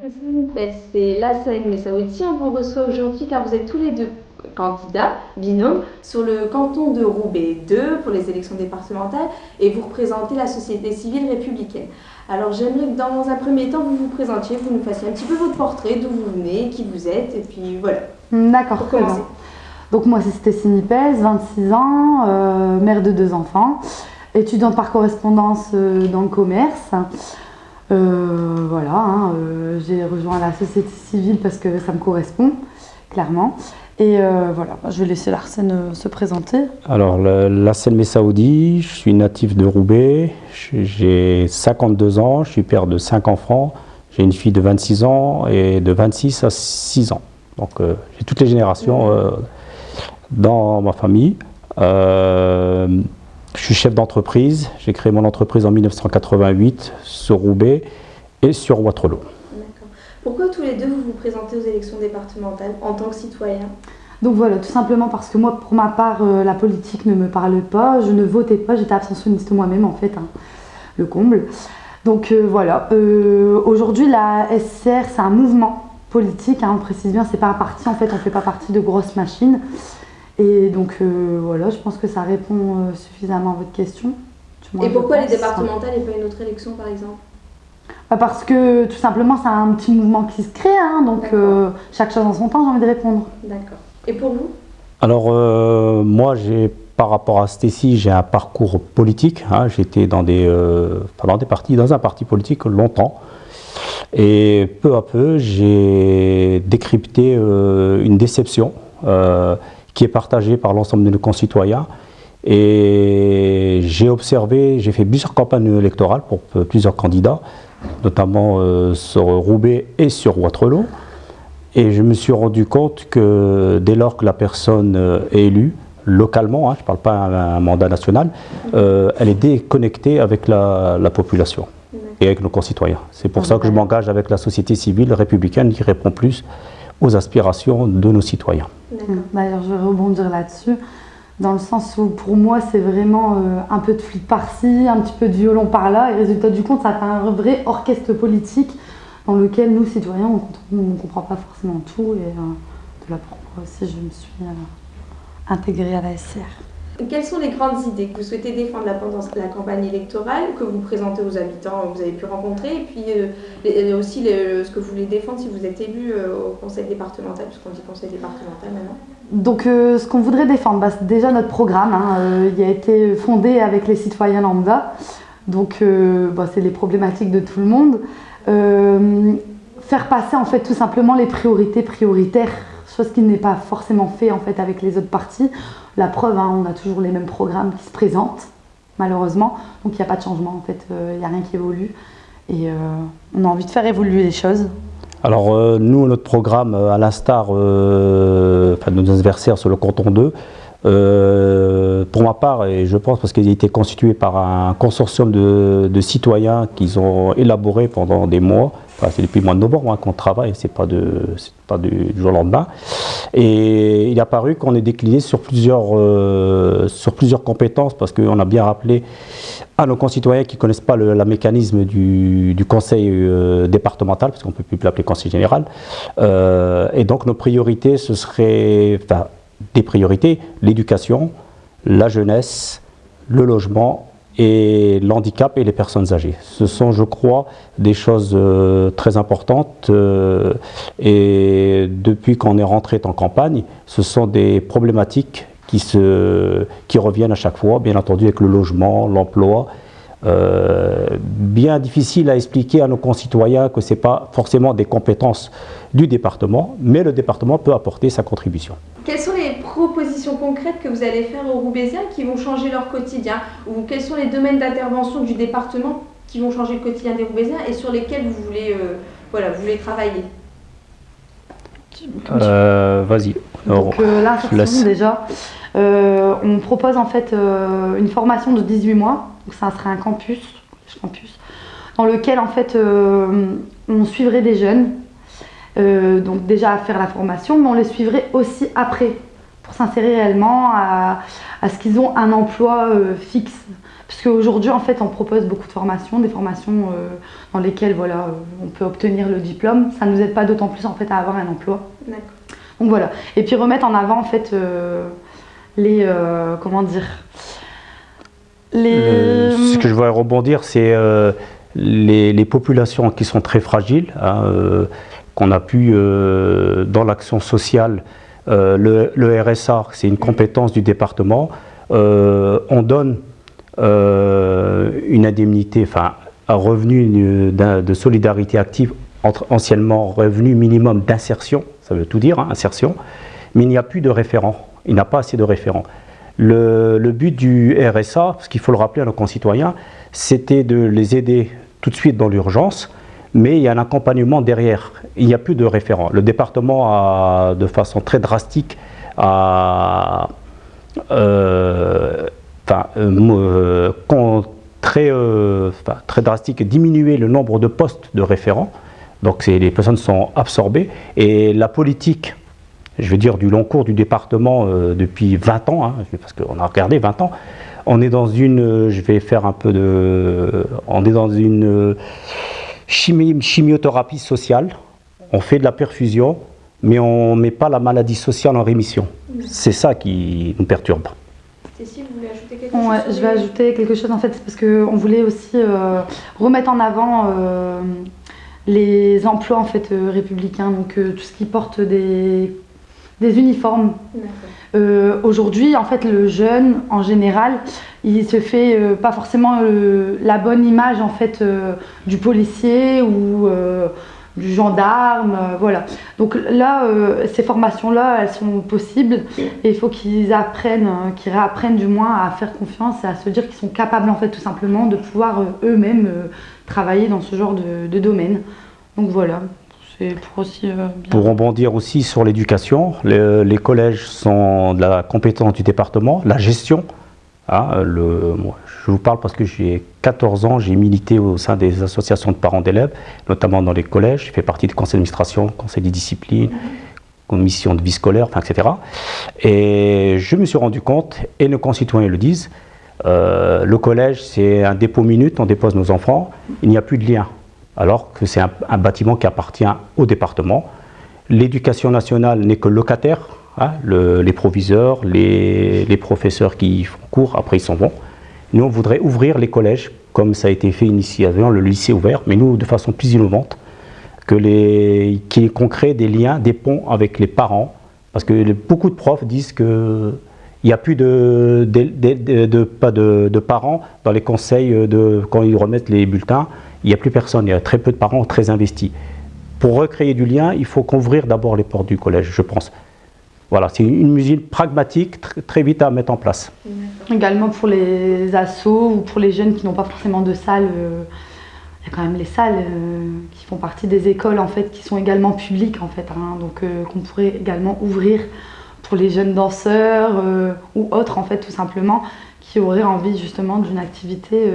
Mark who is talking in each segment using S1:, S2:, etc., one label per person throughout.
S1: C'est Lassane Messaoudi. On vous reçoit aujourd'hui car vous êtes tous les deux candidats, binômes, sur le canton de Roubaix 2 pour les élections départementales et vous représentez la société civile républicaine. Alors j'aimerais que dans un premier temps vous vous présentiez, vous nous fassiez un petit peu votre portrait, d'où vous venez, qui vous êtes et puis voilà.
S2: D'accord, pour commencer. Donc moi c'est Stécie Nipez, 26 ans, mère de 2 enfants, étudiante par correspondance dans le commerce. J'ai rejoint la société civile parce que ça me correspond, clairement. Et voilà, je vais laisser Lassane se présenter.
S3: Alors, Lassane Messaoudi, je suis natif de Roubaix, j'ai 52 ans, je suis père de 5 enfants, j'ai une fille de 26 ans et de 26 à 6 ans. Donc, j'ai toutes les générations dans ma famille. Je suis chef d'entreprise, j'ai créé mon entreprise en 1988 sur Roubaix et sur Waterloo.
S1: D'accord. Pourquoi tous les deux vous vous présentez aux élections départementales en tant que citoyen?
S2: Donc voilà, tout simplement parce que moi, pour ma part, la politique ne me parle pas, je ne votais pas, j'étais abstentionniste moi-même en fait, le comble. Donc voilà, aujourd'hui la SCR c'est un mouvement politique, on précise bien, c'est pas un parti en fait, on ne fait pas partie de grosses machines. Et donc voilà, je pense que ça répond suffisamment à votre question.
S1: Et pourquoi les départementales et pas une autre élection par exemple?
S2: Parce que tout simplement c'est un petit mouvement qui se crée, donc chaque chose en son temps, j'ai envie de répondre.
S1: D'accord. Et pour vous?
S3: Alors moi, par rapport à Stécie, j'ai un parcours politique. J'étais dans un parti politique longtemps. Et peu à peu, j'ai décrypté une déception qui est partagée par l'ensemble de nos concitoyens. Et j'ai fait plusieurs campagnes électorales pour plusieurs candidats, notamment sur Roubaix et sur Waterloo. Et je me suis rendu compte que dès lors que la personne est élue, localement, je ne parle pas d'un mandat national, elle est déconnectée avec la population et avec nos concitoyens. C'est pour ça que je m'engage avec la société civile républicaine qui répond plus aux aspirations de nos citoyens.
S2: D'ailleurs, je vais rebondir là-dessus, dans le sens où pour moi, c'est vraiment un peu de flûte par-ci, un petit peu de violon par-là, et résultat du compte, ça fait un vrai orchestre politique dans lequel nous, citoyens, on ne comprend pas forcément tout, et de là pourquoi aussi je me suis intégrée à la SCR.
S1: Quelles sont les grandes idées que vous souhaitez défendre pendant la campagne électorale, que vous présentez aux habitants que vous avez pu rencontrer, et puis aussi ce que vous voulez défendre si vous êtes élu au conseil départemental, puisqu'on dit conseil départemental maintenant?
S2: Donc ce qu'on voudrait défendre, c'est déjà notre programme, il a été fondé avec les citoyens lambda, donc c'est les problématiques de tout le monde. Faire passer en fait tout simplement les priorités prioritaires, chose qui n'est pas forcément fait en fait avec les autres partis. La preuve, on a toujours les mêmes programmes qui se présentent, malheureusement, donc il n'y a pas de changement en fait, il n'y a rien qui évolue et on a envie de faire évoluer les choses.
S3: Alors nous, notre programme, à l'instar de nos adversaires sur le canton 2, pour ma part, et je pense parce qu'il a été constitué par un consortium de citoyens qu'ils ont élaboré pendant des mois, c'est depuis le mois de novembre qu'on travaille, c'est pas du jour au lendemain, et il est apparu qu'on est décliné sur plusieurs compétences, parce qu'on a bien rappelé à nos concitoyens qui ne connaissent pas le mécanisme du conseil départemental, parce qu'on ne peut plus l'appeler conseil général, et donc nos priorités, ce serait des priorités, l'éducation, la jeunesse, le logement et l'handicap et les personnes âgées. Ce sont, je crois, des choses très importantes et depuis qu'on est rentré en campagne, ce sont des problématiques qui reviennent à chaque fois, bien entendu avec le logement, l'emploi. Bien difficile à expliquer à nos concitoyens que ce n'est pas forcément des compétences du département, mais le département peut apporter sa contribution.
S1: Quelles sont les propositions concrètes que vous allez faire aux Roubaisiens qui vont changer leur quotidien? Ou quels sont les domaines d'intervention du département qui vont changer le quotidien des Roubaisiens et sur lesquels vous voulez travailler?
S3: Vas-y.
S2: Donc l'insertion déjà, on propose en fait une formation de 18 mois, donc ça serait un campus, dans lequel en fait on suivrait des jeunes, donc déjà à faire la formation, mais on les suivrait aussi après. pour s'insérer réellement, à ce qu'ils ont un emploi fixe. Parce qu'aujourd'hui, en fait, on propose beaucoup de formations, des formations dans lesquelles voilà, on peut obtenir le diplôme. Ça ne nous aide pas d'autant plus en fait, à avoir un emploi.
S1: D'accord.
S2: Donc voilà. Et puis remettre en avant en fait, les... comment dire
S3: Ce que je voudrais rebondir, c'est les populations qui sont très fragiles, hein, qu'on a pu, dans l'action sociale, le RSA, c'est une compétence du département, on donne une indemnité, enfin un revenu de solidarité active, anciennement revenu minimum d'insertion, ça veut tout dire, hein, insertion, mais il n'y a plus de référent, il n'y a pas assez de référents. Le but du RSA, ce qu'il faut le rappeler à nos concitoyens, c'était de les aider tout de suite dans l'urgence, mais il y a un accompagnement derrière. Il n'y a plus de référent. Le département a, de façon très drastique, très drastique, diminué le nombre de postes de référents. Donc les personnes sont absorbées. Et la politique, je veux dire, du long cours du département depuis 20 ans, hein, parce qu'on a regardé 20 ans, on est dans une, je vais faire un peu de, on est dans une chimiothérapie sociale, on fait de la perfusion, mais on ne met pas la maladie sociale en rémission. C'est ça qui nous perturbe.
S1: Cécile, vous voulez ajouter quelque chose?
S2: Ouais, je vais ajouter quelque chose en fait, parce qu'on voulait aussi remettre en avant les emplois en fait, républicains, donc tout ce qui porte des uniformes. Aujourd'hui, en fait, le jeune, en général, il se fait pas forcément la bonne image en fait, du policier ou du gendarme, voilà. Donc là, ces formations-là, elles sont possibles et il faut qu'ils apprennent, qu'ils réapprennent du moins à faire confiance et à se dire qu'ils sont capables en fait tout simplement de pouvoir eux-mêmes travailler dans ce genre de domaine. Donc voilà. Pour, aussi,
S3: pour rebondir aussi sur l'éducation, les collèges sont de la compétence du département, la gestion. Hein, moi, je vous parle parce que j'ai 14 ans, j'ai milité au sein des associations de parents d'élèves, notamment dans les collèges. Je fais partie du conseil d'administration, conseil des disciplines, commission de vie scolaire, enfin, etc. Et je me suis rendu compte, et nos concitoyens le disent, le collège c'est un dépôt minute, on dépose nos enfants, il n'y a plus de lien. Alors que c'est un bâtiment qui appartient au département. L'éducation nationale n'est que locataire, hein, les proviseurs, les professeurs qui font cours, après ils s'en vont. Nous, on voudrait ouvrir les collèges, comme ça a été fait initialement, le lycée ouvert, mais nous, de façon plus innovante, qu'on crée des liens, des ponts avec les parents, parce que beaucoup de profs disent qu'il n'y a plus de parents dans les conseils quand ils remettent les bulletins. Il n'y a plus personne, il y a très peu de parents très investis. Pour recréer du lien, il faut qu'ouvrir d'abord les portes du collège, je pense. Voilà, c'est une mesure pragmatique, très vite à mettre en place.
S2: Également pour les assos ou pour les jeunes qui n'ont pas forcément de salle, il y a quand même les salles qui font partie des écoles en fait, qui sont également publiques en fait, hein, donc qu'on pourrait également ouvrir pour les jeunes danseurs ou autres en fait tout simplement, qui auraient envie justement d'une activité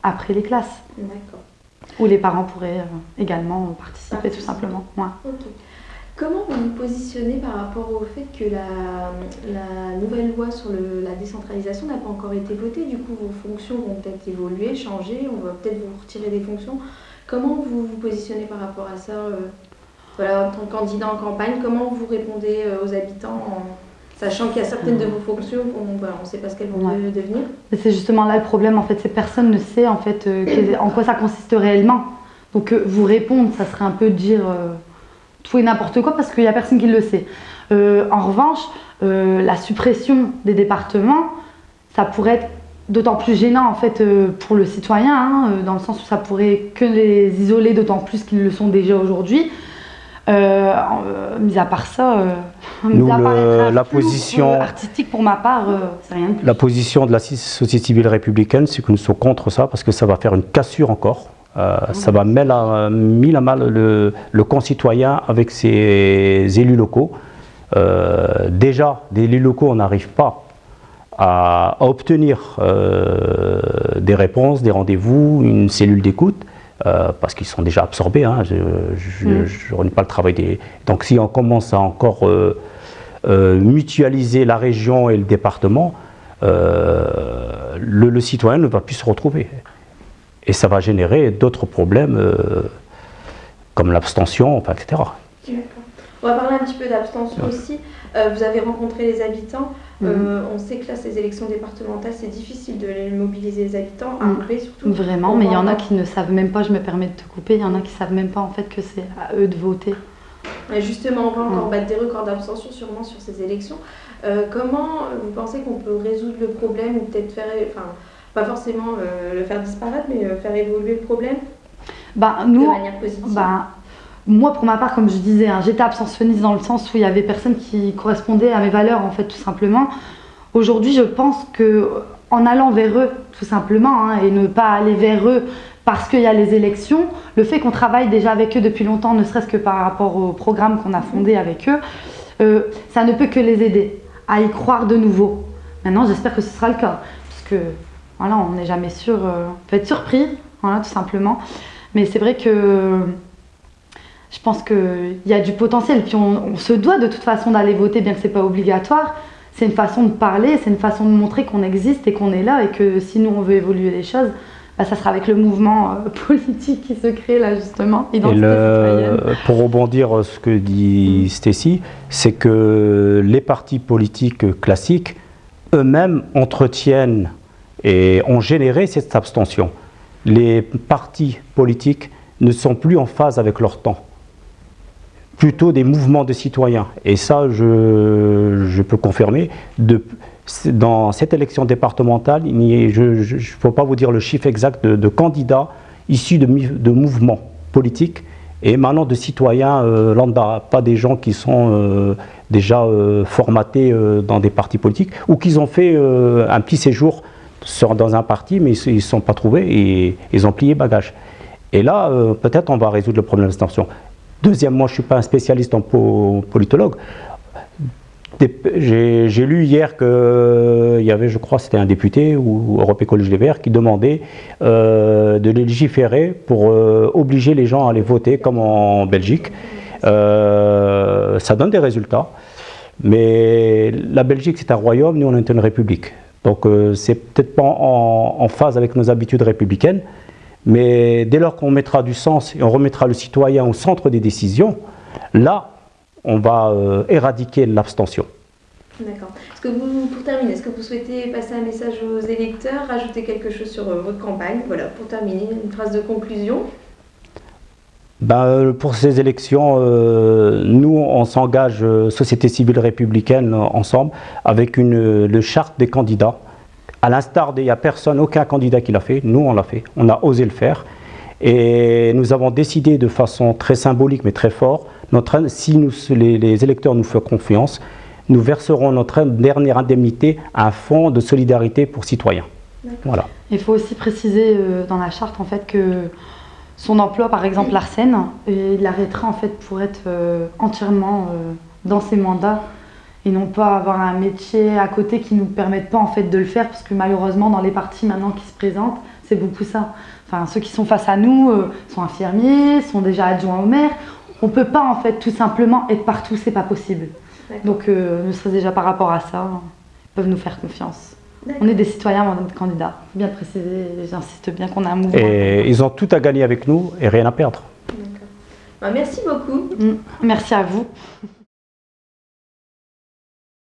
S2: après les classes.
S1: D'accord.
S2: Où les parents pourraient également participer tout simplement. Ouais.
S1: Okay. Comment vous vous positionnez par rapport au fait que la nouvelle loi sur la décentralisation n'a pas encore été votée? Du coup, vos fonctions vont peut-être évoluer, changer, on va peut-être vous retirer des fonctions. Comment vous vous positionnez par rapport à ça voilà, en tant que candidat en campagne, comment vous répondez aux habitants sachant qu'il y a certaines de vos fonctions, on ne sait pas ce qu'elles vont devenir.
S2: C'est justement là le problème, en fait, c'est que personne ne sait en fait, en quoi ça consiste réellement. Donc vous répondre, ça serait un peu dire tout et n'importe quoi parce qu'il n'y a personne qui le sait. En revanche, la suppression des départements, ça pourrait être d'autant plus gênant en fait, pour le citoyen, hein, dans le sens où ça pourrait que les isoler d'autant plus qu'ils le sont déjà aujourd'hui. Mis à part ça,
S3: la position
S2: artistique pour ma part, c'est rien de plus.
S3: La position de la société civile républicaine, c'est que nous sommes contre ça parce que ça va faire une cassure encore. Ça va mettre à mal le concitoyen avec ses élus locaux. Déjà, des élus locaux, on n'arrive pas à obtenir des réponses, des rendez-vous, une cellule d'écoute. Parce qu'ils sont déjà absorbés, hein, je ne renie pas le travail des... Donc si on commence à encore mutualiser la région et le département, le citoyen ne va plus se retrouver. Et ça va générer d'autres problèmes comme l'abstention, enfin, etc.
S1: D'accord. On va parler un petit peu d'abstention aussi. Vous avez rencontré les habitants. On sait que là, ces élections départementales, c'est difficile de mobiliser les habitants, à Roubaix surtout.
S2: Vraiment, mais il y en a qui ne savent même pas, je me permets de te couper, il y en a qui ne savent même pas en fait que c'est à eux de voter.
S1: Et justement, on va encore battre des records d'abstention sûrement sur ces élections. Comment vous pensez qu'on peut résoudre le problème ou peut-être faire, enfin, pas forcément le faire disparaître, mais faire évoluer le problème
S2: nous,
S1: de manière positive?
S2: Moi, pour ma part, comme je disais, hein, j'étais abstentionniste dans le sens où il y avait personne qui correspondait à mes valeurs, en fait, tout simplement. Aujourd'hui, je pense que en allant vers eux, tout simplement, hein, et ne pas aller vers eux parce qu'il y a les élections, le fait qu'on travaille déjà avec eux depuis longtemps, ne serait-ce que par rapport au programme qu'on a fondé avec eux, ça ne peut que les aider à y croire de nouveau. Maintenant, j'espère que ce sera le cas, parce que voilà, on n'est jamais sûr, on peut être surpris, voilà, tout simplement. Mais c'est vrai que je pense qu'il y a du potentiel, puis on se doit de toute façon d'aller voter, bien que ce n'est pas obligatoire. C'est une façon de parler, c'est une façon de montrer qu'on existe et qu'on est là, et que si nous on veut évoluer les choses, ça sera avec le mouvement politique qui se crée là justement.
S3: Pour rebondir sur ce que dit Stécie, c'est que les partis politiques classiques eux-mêmes entretiennent et ont généré cette abstention. Les partis politiques ne sont plus en phase avec leur temps, plutôt des mouvements de citoyens. Et ça, je peux confirmer. Dans cette élection départementale, je ne peux pas vous dire le chiffre exact de candidats issus de mouvements politiques et maintenant de citoyens lambda, pas des gens qui sont déjà formatés dans des partis politiques ou qui ont fait un petit séjour dans un parti, mais ils ne se sont pas trouvés et ils ont plié bagage. Et là, peut-être on va résoudre le problème de l'abstention. Deuxièmement, je ne suis pas un spécialiste en politologue. J'ai lu hier qu'il y avait, je crois, c'était un député ou Europe Écologie Les Verts qui demandait de légiférer pour obliger les gens à aller voter comme en Belgique. Ça donne des résultats, mais la Belgique c'est un royaume, nous on est une république. Donc c'est peut-être pas en phase avec nos habitudes républicaines, mais dès lors qu'on mettra du sens et on remettra le citoyen au centre des décisions, là on va éradiquer l'abstention.
S1: D'accord. Pour terminer, est-ce que vous souhaitez passer un message aux électeurs, rajouter quelque chose sur votre campagne? Voilà, pour terminer, une phrase de conclusion.
S3: Pour ces élections, nous on s'engage, société civile républicaine, ensemble, avec le charte des candidats. À l'instar il n'y a personne, aucun candidat qui l'a fait, nous on l'a fait, on a osé le faire. Et nous avons décidé de façon très symbolique mais très forte, si les électeurs nous font confiance, nous verserons notre dernière indemnité à un fonds de solidarité pour citoyens. Voilà.
S2: Il faut aussi préciser dans la charte en fait que son emploi, par exemple l'Arsène, il l'arrêtera en fait pour être entièrement dans ses mandats et non pas avoir un métier à côté qui ne nous permette pas en fait de le faire, parce que malheureusement dans les partis maintenant qui se présentent, c'est beaucoup ça. Enfin, ceux qui sont face à nous sont infirmiers, sont déjà adjoints au maire. On ne peut pas en fait tout simplement être partout, c'est pas possible. Donc ne serait-ce déjà par rapport à ça, ils peuvent nous faire confiance. On est des citoyens avant d'être candidats. Bien précisé, j'insiste bien qu'on a un mouvement.
S3: Et ils ont tout à gagner avec nous et rien à perdre.
S1: Merci beaucoup.
S2: Merci à vous.